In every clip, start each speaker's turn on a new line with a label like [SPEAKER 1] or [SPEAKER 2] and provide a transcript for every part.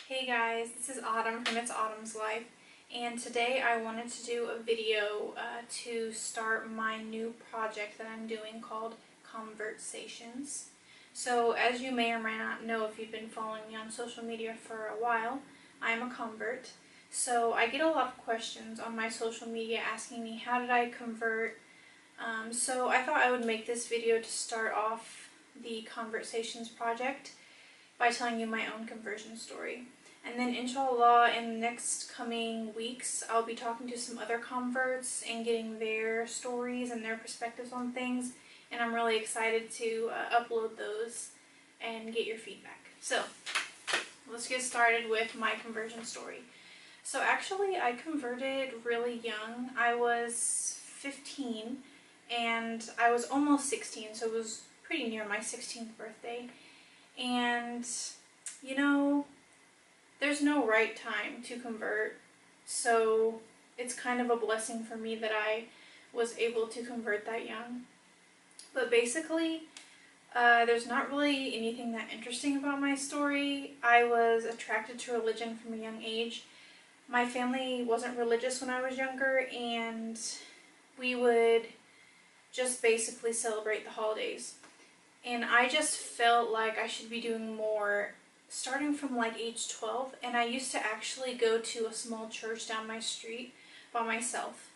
[SPEAKER 1] Hey guys, this is Autumn from It's Autumn's Life, and today I wanted to do a video to start my new project that I'm doing called Conversations. So as you may or may not know if you've been following me on social media for a while, I'm a convert. So I get a lot of questions on my social media asking me how did I convert. So I thought I would make this video to start off the Conversations project by telling you my own conversion story. And then inshallah in the next coming weeks I'll be talking to some other converts and getting their stories and their perspectives on things, and I'm really excited to upload those and get your feedback. So let's get started with my conversion story. So actually I converted really young. I was 15 and I was almost 16, so it was pretty near my 16th birthday. And you know, there's no right time to convert, so it's kind of a blessing for me that I was able to convert that young. But basically, there's not really anything that interesting about my story. I was attracted to religion from a young age. My family wasn't religious when I was younger, and we would just basically celebrate the holidays. And I just felt like I should be doing more starting from like age 12, and I used to actually go to a small church down my street by myself.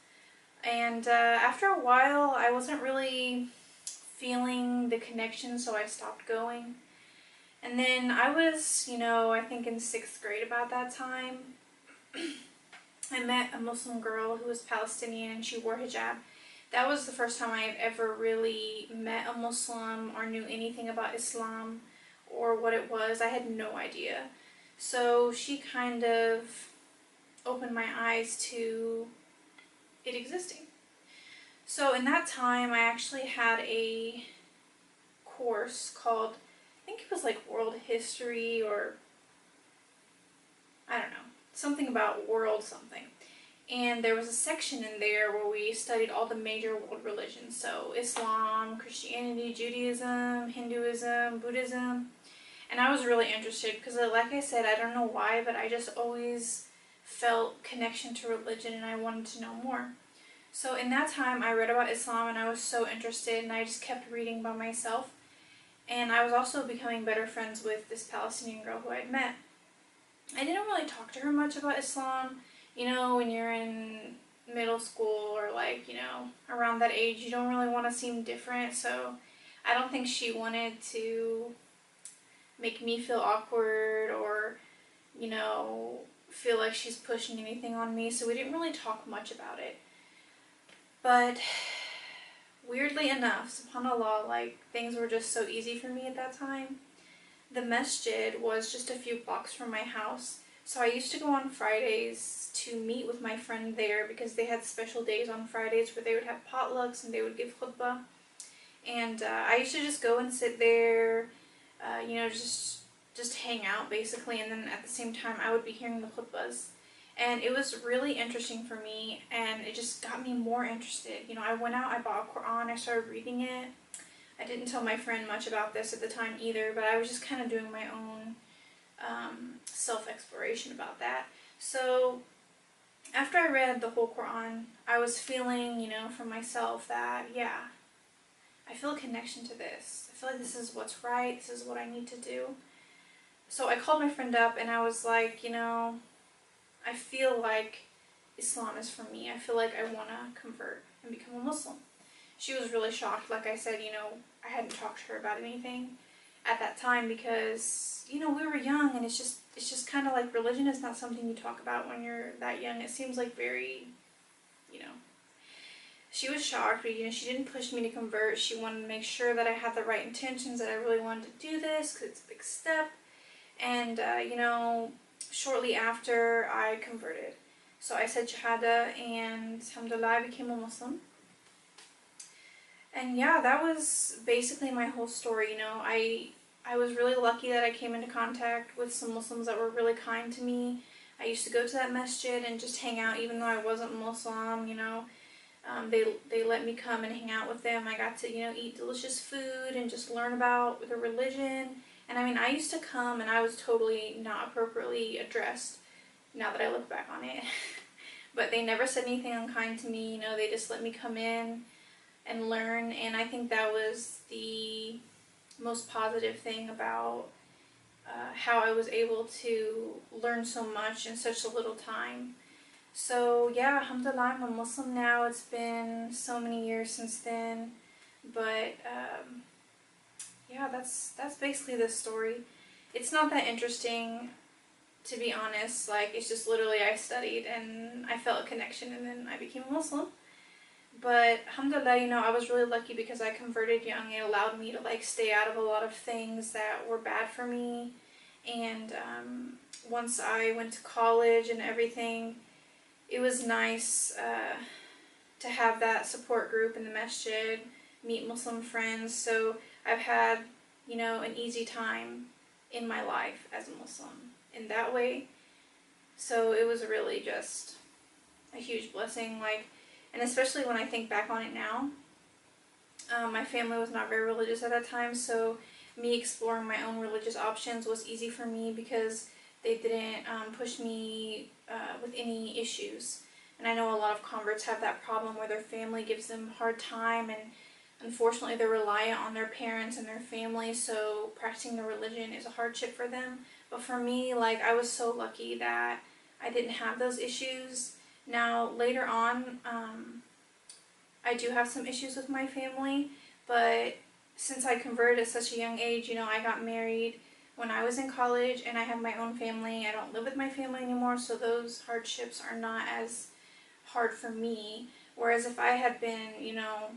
[SPEAKER 1] And after a while I wasn't really feeling the connection, so I stopped going. And then I was, I think in 6th grade about that time, I met a Muslim girl who was Palestinian and she wore hijab. That was the first time I had ever really met a Muslim or knew anything about Islam or what it was. I had no idea. So she kind of opened my eyes to it existing. So in that time I actually had a course called, I think it was like world history, or I don't know, something about world something. And there was a section in there where we studied all the major world religions. So Islam, Christianity, Judaism, Hinduism, Buddhism. And I was really interested because, like I said, I don't know why, but I just always felt connection to religion and I wanted to know more. So in that time I read about Islam and I was so interested, and I just kept reading by myself. And I was also becoming better friends with this Palestinian girl who I had met. I didn't really talk to her much about Islam. You know, when you're in middle school or like, around that age, you don't really want to seem different. So I don't think she wanted to make me feel awkward or, feel like she's pushing anything on me. So we didn't really talk much about it. But weirdly enough, subhanAllah, like things were just so easy for me at that time. The masjid was just a few blocks from my house. So I used to go on Fridays to meet with my friend there because they had special days on Fridays where they would have potlucks and they would give khutbah. And I used to just go and sit there, just hang out basically, and then at the same time I would be hearing the khutbahs. And it was really interesting for me, and it just got me more interested. I went out, I bought a Quran, I started reading it. I didn't tell my friend much about this at the time either, but I was just kind of doing my own self-exploration about that. So after I read the whole Quran, I was feeling, for myself that, yeah, I feel a connection to this. I feel like this is what's right, this is what I need to do. So I called my friend up and I was like, I feel like Islam is for me. I feel like I want to convert and become a Muslim. She was really shocked. Like I said, I hadn't talked to her about anything at that time because, we were young, and it's just kind of like religion is not something you talk about when you're that young. It seems like very, She was shocked, but, she didn't push me to convert. She wanted to make sure that I had the right intentions, that I really wanted to do this because it's a big step. And, shortly after I converted. So I said Shahada, and alhamdulillah I became a Muslim. And yeah, that was basically my whole story. I was really lucky that I came into contact with some Muslims that were really kind to me. I used to go to that masjid and just hang out even though I wasn't Muslim, They let me come and hang out with them. I got to, eat delicious food and just learn about the religion. And I mean, I used to come and I was totally not appropriately addressed now that I look back on it. But they never said anything unkind to me, you know, they just let me come in and learn. And I think that was the most positive thing about how I was able to learn so much in such a little time. So yeah, alhamdulillah, I'm a Muslim now. It's been so many years since then. But yeah, that's basically the story. It's not that interesting, to be honest. Like, it's just literally I studied and I felt a connection and then I became a Muslim. But alhamdulillah, you know, I was really lucky because I converted young. It allowed me to like stay out of a lot of things that were bad for me. And once I went to college and everything, it was nice to have that support group in the masjid, meet Muslim friends. So I've had, you know, an easy time in my life as a Muslim in that way. So it was really just a huge blessing. Like, and especially when I think back on it now, my family was not very religious at that time, so me exploring my own religious options was easy for me because they didn't push me with any issues. And I know a lot of converts have that problem where their family gives them a hard time, and unfortunately they're reliant on their parents and their family, so practicing their religion is a hardship for them. But for me, like, I was so lucky that I didn't have those issues. Now, later on, I do have some issues with my family, but since I converted at such a young age, you know, I got married when I was in college and I have my own family. I don't live with my family anymore, so those hardships are not as hard for me. Whereas if I had been, you know,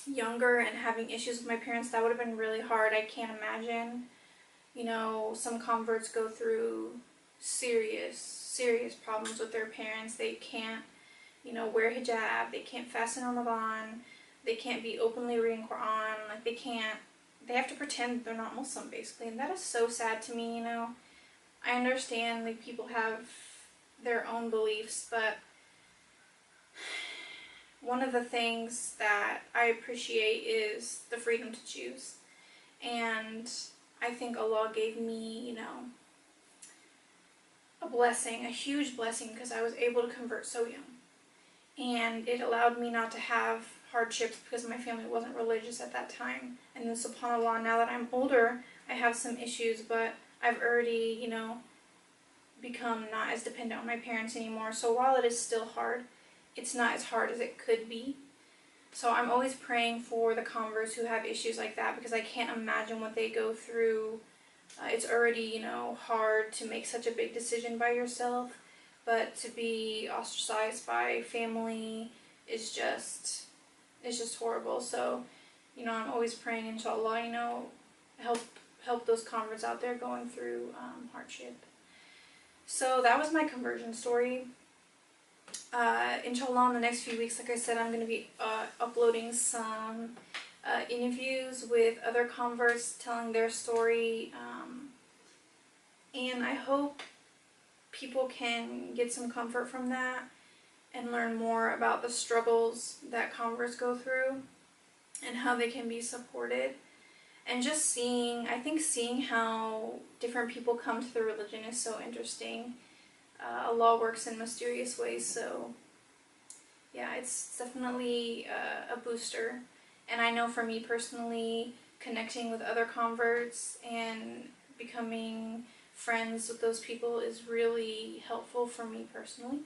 [SPEAKER 1] younger and having issues with my parents, that would have been really hard. I can't imagine. You know, some converts go through serious problems with their parents. They can't, you know, wear hijab, they can't fast in Ramadan, they can't be openly reading Quran, like they have to pretend they're not Muslim basically, and that is so sad to me, you know. I understand like people have their own beliefs, but one of the things that I appreciate is the freedom to choose. And I think Allah gave me, you know, a blessing, a huge blessing, because I was able to convert so young. And it allowed me not to have hardships because my family wasn't religious at that time. And then subhanAllah, now that I'm older, I have some issues, but I've already, you know, become not as dependent on my parents anymore. So while it is still hard, it's not as hard as it could be. So I'm always praying for the converts who have issues like that, because I can't imagine what they go through. It's already, you know, hard to make such a big decision by yourself, but to be ostracized by family is just, it's just horrible. So, you know, I'm always praying, inshallah, you know, help those converts out there going through hardship. So that was my conversion story. Inshallah, in the next few weeks, like I said, I'm going to be uploading some interviews with other converts telling their story, and I hope people can get some comfort from that and learn more about the struggles that converts go through and how they can be supported. And just seeing, I think seeing how different people come to the religion is so interesting. Allah works in mysterious ways, so yeah, it's definitely a booster. And I know for me personally, connecting with other converts and becoming friends with those people is really helpful for me personally.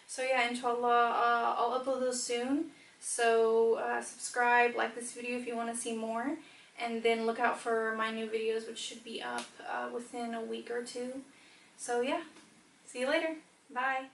[SPEAKER 1] So yeah, inshallah, I'll upload those soon. So subscribe, like this video if you want to see more, and then look out for my new videos, which should be up within a week or two. So yeah, see you later. Bye.